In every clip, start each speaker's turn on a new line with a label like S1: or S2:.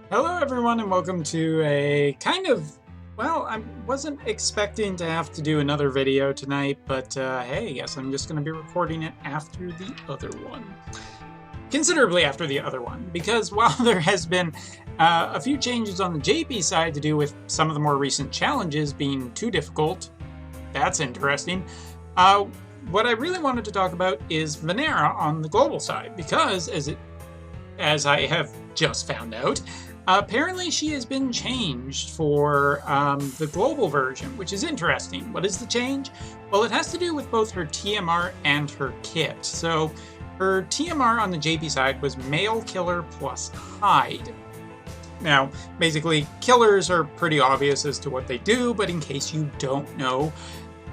S1: Hello, everyone, and welcome to a kind of, well, I wasn't expecting to have to do another video tonight, but hey, I guess I'm just going to be recording it after the other one. Considerably after the other one, because while there has been a few changes on the JP side to do with some of the more recent challenges being too difficult, that's interesting. What I really wanted to talk about is Venera on the global side, because as I have just found out, apparently she has been changed for the global version, which is interesting. What is the change? Well, it has to do with both her TMR and her kit. So her TMR on the JP side was Male Killer plus Hide. Now, basically, killers are pretty obvious as to what they do, but in case you don't know,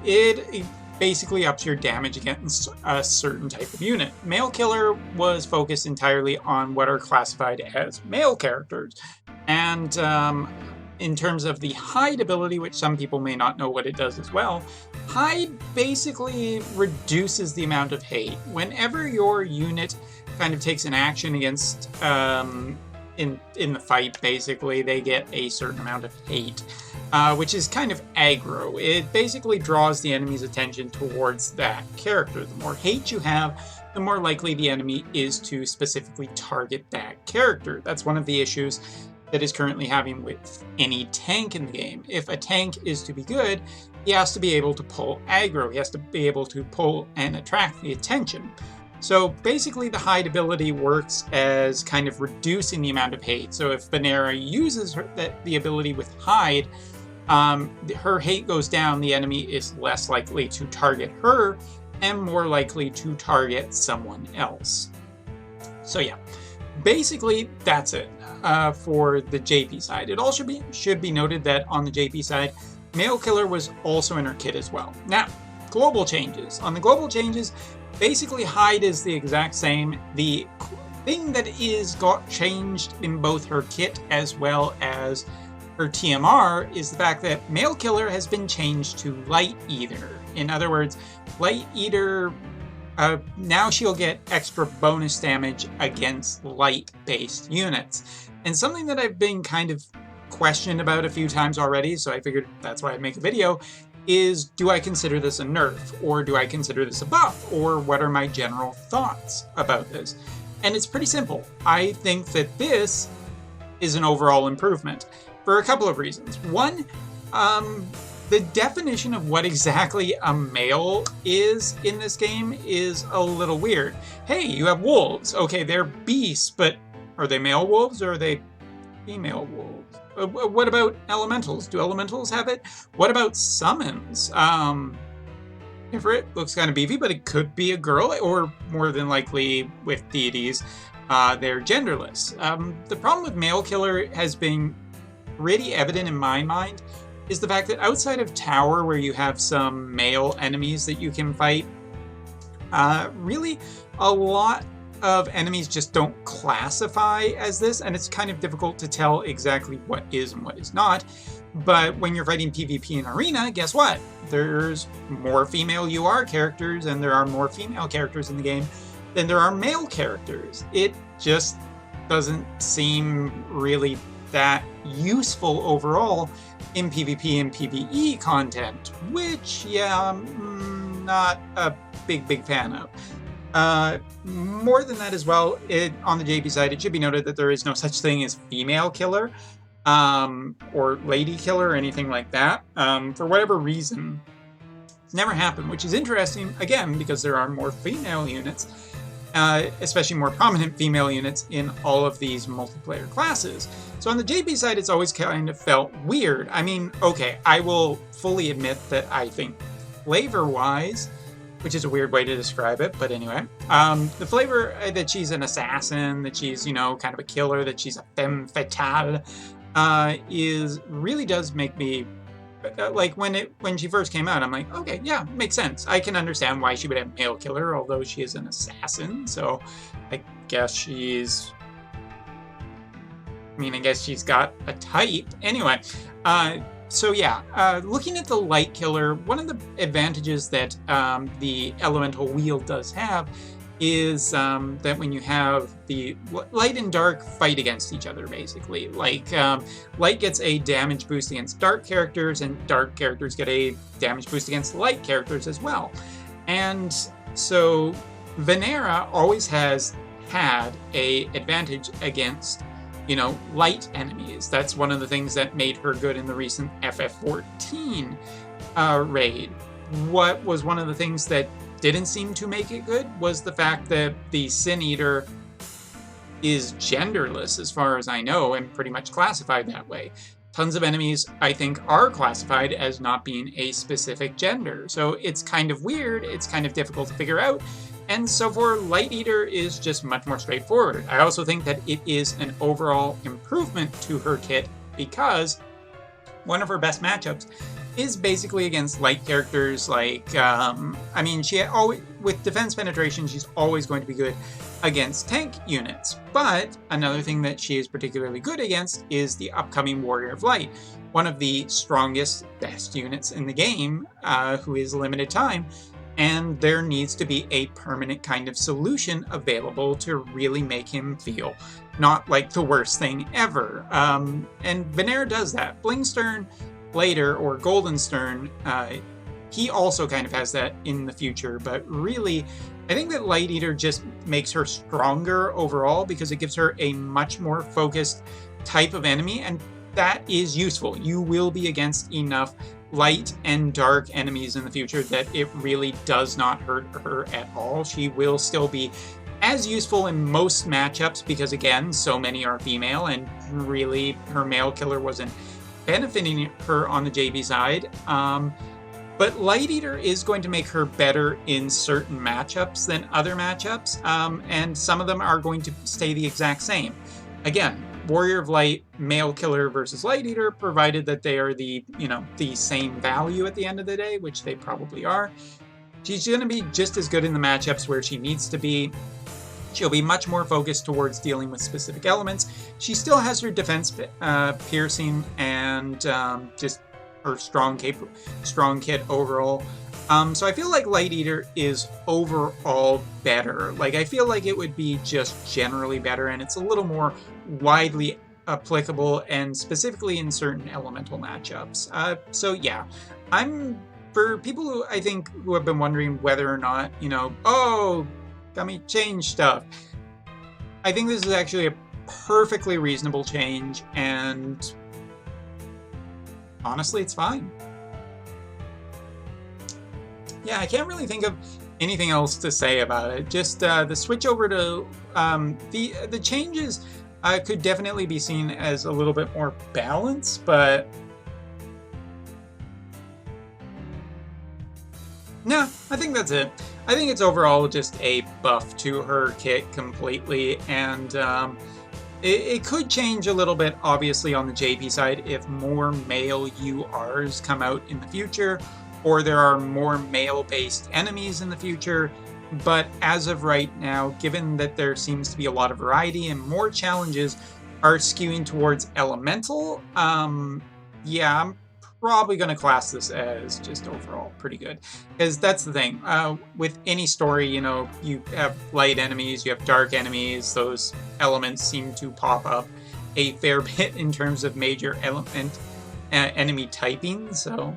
S1: it basically ups your damage against a certain type of unit. Male Killer was focused entirely on what are classified as male characters. And in terms of the Hide ability, which some people may not know what it does as well, Hide basically reduces the amount of hate. Whenever your unit kind of takes an action against in the fight, basically, they get a certain amount of hate. Which is kind of aggro. It basically draws the enemy's attention towards that character. The more hate you have, the more likely the enemy is to specifically target that character. That's one of the issues that is currently having with any tank in the game. If a tank is to be good, he has to be able to pull aggro. He has to be able to pull and attract the attention. So basically the Hide ability works as kind of reducing the amount of hate. So if Venera uses the ability with Hide, her hate goes down, the enemy is less likely to target her and more likely to target someone else. So yeah, basically that's it for the JP side. It also should be noted that on the JP side, Male Killer was also in her kit as well. Now, global changes. On the global changes, basically Hide is the exact same. The thing that got changed in both her kit as well as her TMR is the fact that Male Killer has been changed to Light Eater. In other words, Light Eater, now she'll get extra bonus damage against light-based units. And something that I've been kind of questioned about a few times already, so I figured that's why I'd make a video, is do I consider this a nerf, or do I consider this a buff, or what are my general thoughts about this? And it's pretty simple. I think that this is an overall improvement, for a couple of reasons. One, the definition of what exactly a male is in this game is a little weird. Hey, you have wolves. Okay, they're beasts, but are they male wolves or are they female wolves? What about elementals? Do elementals have it? What about summons? Ifrit looks kind of beefy, but it could be a girl, or more than likely with deities, they're genderless. The problem with Male Killer has been pretty evident in my mind is the fact that outside of Tower, where you have some male enemies that you can fight, really a lot of enemies just don't classify as this, and it's kind of difficult to tell exactly what is and what is not. But when you're fighting PvP in Arena, guess what? There's more female UR characters, and there are more female characters in the game than there are male characters. It just doesn't seem really that useful overall in PvP and PvE content, which, yeah, I'm not a big fan of. More than that as well, on the JP side, it should be noted that there is no such thing as female killer or lady killer or anything like that. For whatever reason, it's never happened, which is interesting, again, because there are more female units, especially more prominent female units in all of these multiplayer classes. So on the JP side, it's always kind of felt weird. I mean, okay, I will fully admit that I think flavor-wise, which is a weird way to describe it, but anyway, the flavor that she's an assassin, that she's, you know, kind of a killer, that she's a femme fatale, really does make me, like, when she first came out, I'm like, okay, yeah, makes sense. I can understand why she would have Male Killer, although she is an assassin, so I guess she's, I guess she's got a type. Anyway, so yeah, looking at the Light Killer, one of the advantages that the Elemental Wheel does have is that when you have the light and dark fight against each other, basically. Like, light gets a damage boost against dark characters, and dark characters get a damage boost against light characters as well. And so Venera always has had a advantage against, you know, light enemies. That's one of the things that made her good in the recent FF14 raid. What was one of the things that didn't seem to make it good was the fact that the Sin Eater is genderless, as far as I know, and pretty much classified that way. Tons of enemies, I think, are classified as not being a specific gender. So it's kind of weird, it's kind of difficult to figure out. And so for Light Eater is just much more straightforward. I also think that it is an overall improvement to her kit because one of her best matchups is basically against light characters. Like, I mean, she always, with defense penetration, she's always going to be good against tank units. But another thing that she is particularly good against is the upcoming Warrior of Light, one of the strongest, best units in the game, who is limited time. And there needs to be a permanent kind of solution available to really make him feel not like the worst thing ever. And Venera does that. Blingstern later, or Goldenstern, he also kind of has that in the future, but really, I think that Light Eater just makes her stronger overall because it gives her a much more focused type of enemy, and that is useful. You will be against enough light and dark enemies in the future that it really does not hurt her at all. She will still be as useful in most matchups because, again, so many are female, and really her male killer wasn't benefiting her on the JB side. But Light Eater is going to make her better in certain matchups than other matchups, and some of them are going to stay the exact same. Again, Warrior of Light, male killer versus Light Eater, provided that they are the, you know, the same value at the end of the day, which they probably are. She's going to be just as good in the matchups where she needs to be. She'll be much more focused towards dealing with specific elements. She still has her defense piercing and just her strong kit overall. So I feel like Light Eater is overall better. Like, I feel like it would be just generally better, and it's a little more widely applicable, and specifically in certain elemental matchups. So yeah, for people who I think who have been wondering whether or not, you know, oh, Gummy changed stuff, I think this is actually a perfectly reasonable change, and honestly, it's fine. Yeah, I can't really think of anything else to say about it. Just the switch over to the changes could definitely be seen as a little bit more balanced, but no, I think that's it. I think it's overall just a buff to her kit completely, and it could change a little bit, obviously, on the JP side if more male URs come out in the future, or there are more male-based enemies in the future. But as of right now, given that there seems to be a lot of variety and more challenges are skewing towards elemental, yeah, I'm probably going to class this as just overall pretty good. Because that's the thing, with any story, you know, you have light enemies, you have dark enemies, those elements seem to pop up a fair bit in terms of major element enemy typing, so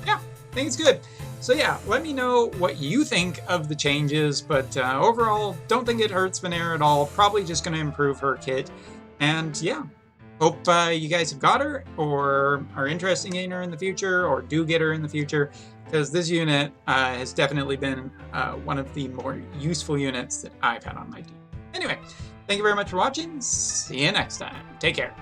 S1: yeah, I think it's good. So yeah, let me know what you think of the changes, but overall, don't think it hurts Venera at all. Probably just going to improve her kit. And yeah, hope you guys have got her, or are interested in her in the future, or do get her in the future, because this unit has definitely been one of the more useful units that I've had on my team. Anyway, thank you very much for watching. See you next time. Take care.